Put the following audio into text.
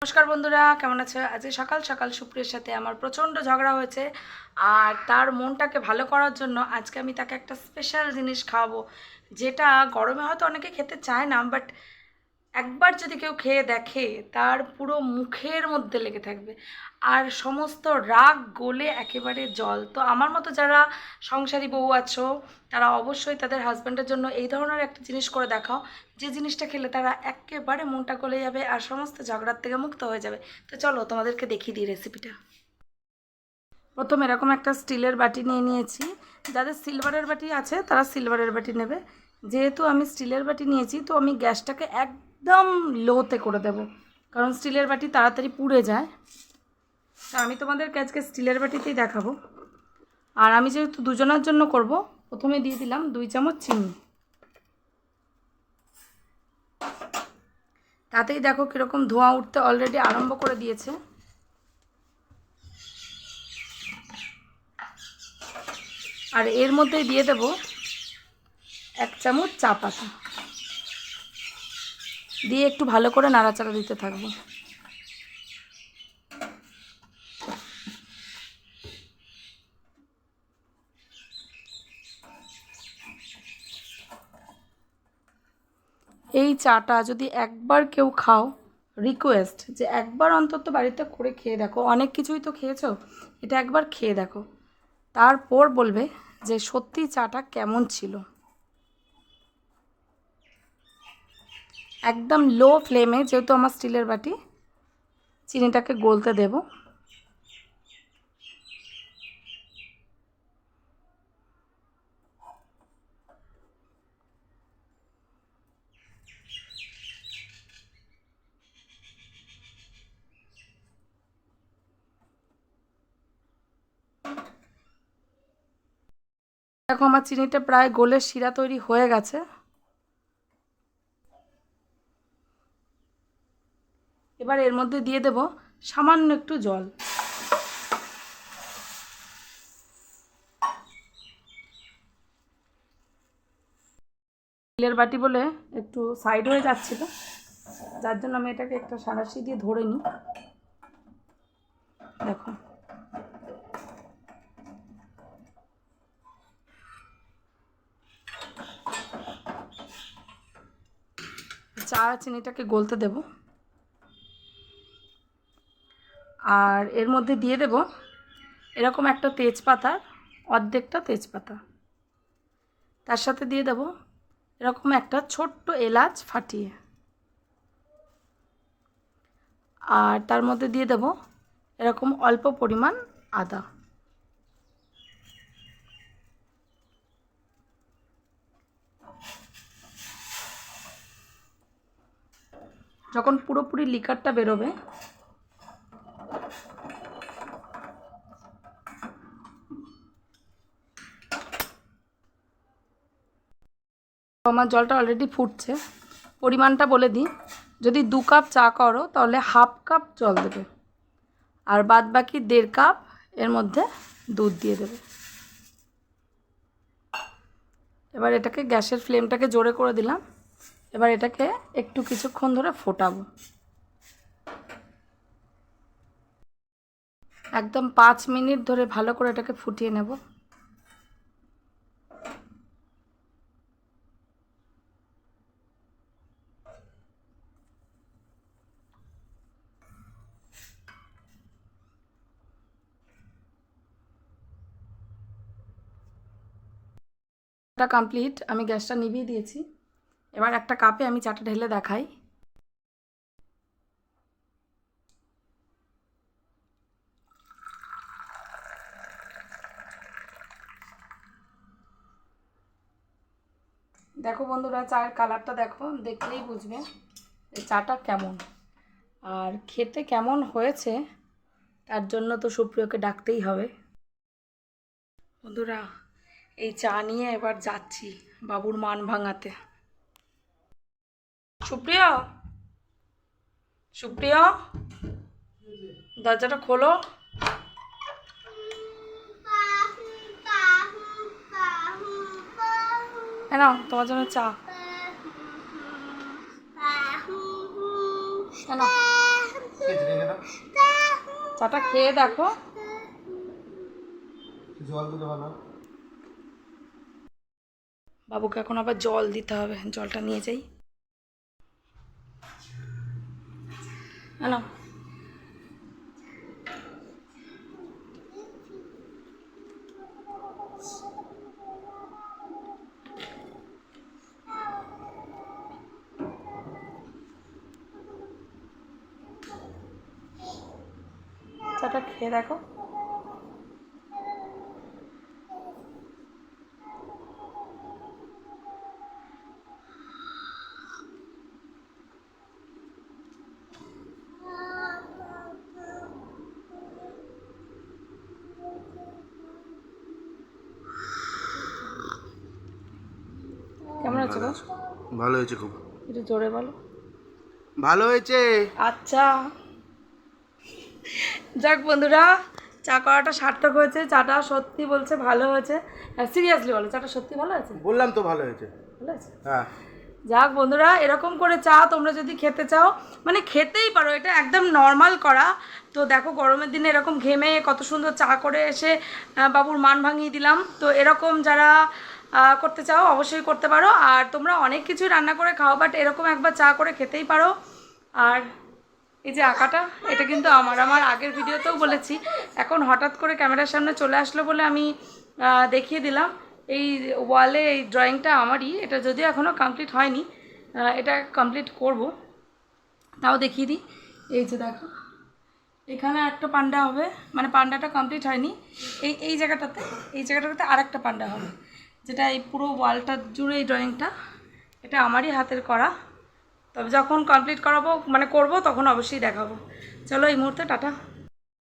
নমস্কার বন্ধুরা, কেমন আছে? আজকে সকাল সকাল সুপ্রিয়ার সাথে আমার প্রচণ্ড ঝগড়া হয়েছে। আর তার মনটাকে ভালো করার জন্য আজকে আমি তাকে একটা স্পেশাল জিনিস খাওয়াবো, যেটা গরমে হয়তো অনেকে খেতে চায় না, বাট একবার যদি কেউ খেয়ে দেখে তার পুরো মুখের মধ্যে লেগে থাকবে আর সমস্ত রাগ গলে একেবারে জল। তো আমার মতো যারা সংসারী বউ আছো, তারা অবশ্যই তাদের হাজব্যান্ডের জন্য এই ধরনের একটা জিনিস করে দেখাও, যে জিনিসটা খেলে তারা একেবারে মনটা গলে যাবে আর সমস্ত ঝগড়ার থেকে মুক্ত হয়ে যাবে। তো চলো তোমাদেরকে দেখিয়ে দিই রেসিপিটা। প্রথম এরকম একটা স্টিলের বাটি নিয়ে নিয়েছি। যাদের সিলভারের বাটি আছে তারা সিলভারের বাটি নেবে। যেহেতু আমি স্টিলের বাটি নিয়েছি, তো আমি গ্যাসটাকে একদম লোতে করে দেব, কারণ স্টিলের বাটি তাড়াতাড়ি পুড়ে যায়। তা আমি তোমাদেরকে আজকে স্টিলের বাটিতেই দেখাবো। আর আমি যেহেতু দুজনের জন্য করব, প্রথমে দিয়ে দিলাম 2 চামচ চিনি। তাতেই দেখো কীরকম ধোঁয়া উঠতে অলরেডি আরম্ভ করে দিয়েছে। আর এর মধ্যেই দিয়ে দেব 1 চামচ চা পাতা, দিয়ে একটু ভালো করে নাড়াচাড়া দিতে থাকবো। এই চাটা যদি একবার কেউ খাও, রিকোয়েস্ট যে একবার অন্তত বাড়িতে করে খেয়ে দেখো। অনেক কিছুই তো খেয়েছো, এটা একবার খেয়ে দেখো, তারপর বলবে যে সত্যি চাটা কেমন ছিল। একদম লো ফ্লেমে, যেহেতু আমার স্টিলের বাটি, চিনিটাকে গলতে দেব। দেখো আমার চিনিটা প্রায় গলে শিরা তৈরি হয়ে গেছে। এবার এর মধ্যে দিয়ে দেব সামান্য একটু জল। স্টিলের বাটি বলে একটু সাইড হয়ে যাচ্ছিল, যার জন্য আমি এটাকে একটা সাঁড়াশি দিয়ে ধরে নিই। দেখো চা চিনিটাকে গলতে দেব। আর এর মধ্যে দিয়ে দেব এরকম একটা তেজপাতার অর্ধেকটা তেজপাতা, তার সাথে দিয়ে দেব এরকম একটা ছোট্ট এলাচ ফাটিয়ে, আর তার মধ্যে দিয়ে দেব এরকম অল্প পরিমাণ আদা। যখন পুরোপুরি লিকারটা বেরোবে, আমার জলটা অলরেডি ফুটছে। পরিমাণটা বলে দিই, যদি 2 কাপ চা করো তাহলে হাফ কাপ জল দেবে, আর বাদ বাকি 1.5 কাপ এর মধ্যে দুধ দিয়ে দেবে। এবার এটাকে গ্যাসের ফ্লেমটাকে জোরে করে দিলাম। এবার এটাকে একটু কিছুক্ষণ ধরে ফোটাবো, একদম 5 মিনিট ধরে ভালো করে এটাকে ফুটিয়ে নেব। এটা কমপ্লিট, আমি গ্যাসটা নিভিয়ে দিয়েছি। এবার একটা কাপে আমি চাটা ঢেলে দেখাই। দেখো বন্ধুরা, চায়ের কালারটা দেখো, দেখলেই বুঝবে যে চাটা কেমন। আর খেতে কেমন হয়েছে তার জন্য তো সুপ্রিয়কে ডাকতেই হবে। বন্ধুরা, এই চা নিয়ে এবার যাচ্ছি বাবুর মান ভাঙাতে। সুপ্রিয়, সুপ্রিয়, দরজাটা খোলো। হ্যাঁ নাও, তোমার জন্য চা। হ্যাঁ নাও। চাটা খেয়ে দেখো। জল দিলে ভালো। বাবুকে এখন আবার জল দিতে হবে, জলটা নিয়ে যাই। হ্যালো, চাটা খেয়ে দেখো। কেমন আছে গো? ভালো হয়েছে খুব। একটু জোরে বলো। ভালো হয়েছে। আচ্ছা, যাক বন্ধুরা, চা করাটা সার্থক হয়েছে। চাটা সত্যি বলছে ভালো হয়েছে। সিরিয়াসলি বলো, চাটা সত্যি ভালো আছে? বললাম তো ভালো হয়েছে। ভালো আছে? হ্যাঁ। যাক বন্ধুরা, এরকম করে চা তোমরা যদি খেতে চাও, মানে খেতেই পারো, এটা একদম নর্মাল করা। তো দেখো গরমের দিনে এরকম ঘেমে কত সুন্দর চা করে এসে বাবুর মান ভাঙিয়ে দিলাম। তো এরকম যারা করতে চাও অবশ্যই করতে পারো। আর তোমরা অনেক কিছুই রান্না করে খাও, বাট এরকম একবার চা করে খেতেই পারো। আর এই যে আঁকাটা, এটা কিন্তু আমার আগের ভিডিওতেও বলেছি, এখন হঠাৎ করে ক্যামেরার সামনে চলে আসলো বলে আমি দেখিয়ে দিলাম। এই ওয়ালে এই ড্রয়িংটা আমারই, এটা যদিও এখনও কমপ্লিট হয়নি, এটা কমপ্লিট করব, তাও দেখিয়ে দিই। এই যে দেখো, এখানে একটা পান্ডা হবে, মানে পান্ডাটা কমপ্লিট হয়নি, এই জায়গাটাতে আর একটা পান্ডা হবে, যেটা এই পুরো ওয়ালটা জুড়ে এই ড্রয়িংটা, এটা আমারই হাতের করা। তবে যখন কমপ্লিট করাবো, মানে করব, তখন অবশ্যই দেখাবো। চলো এই মুহূর্তে টাটা।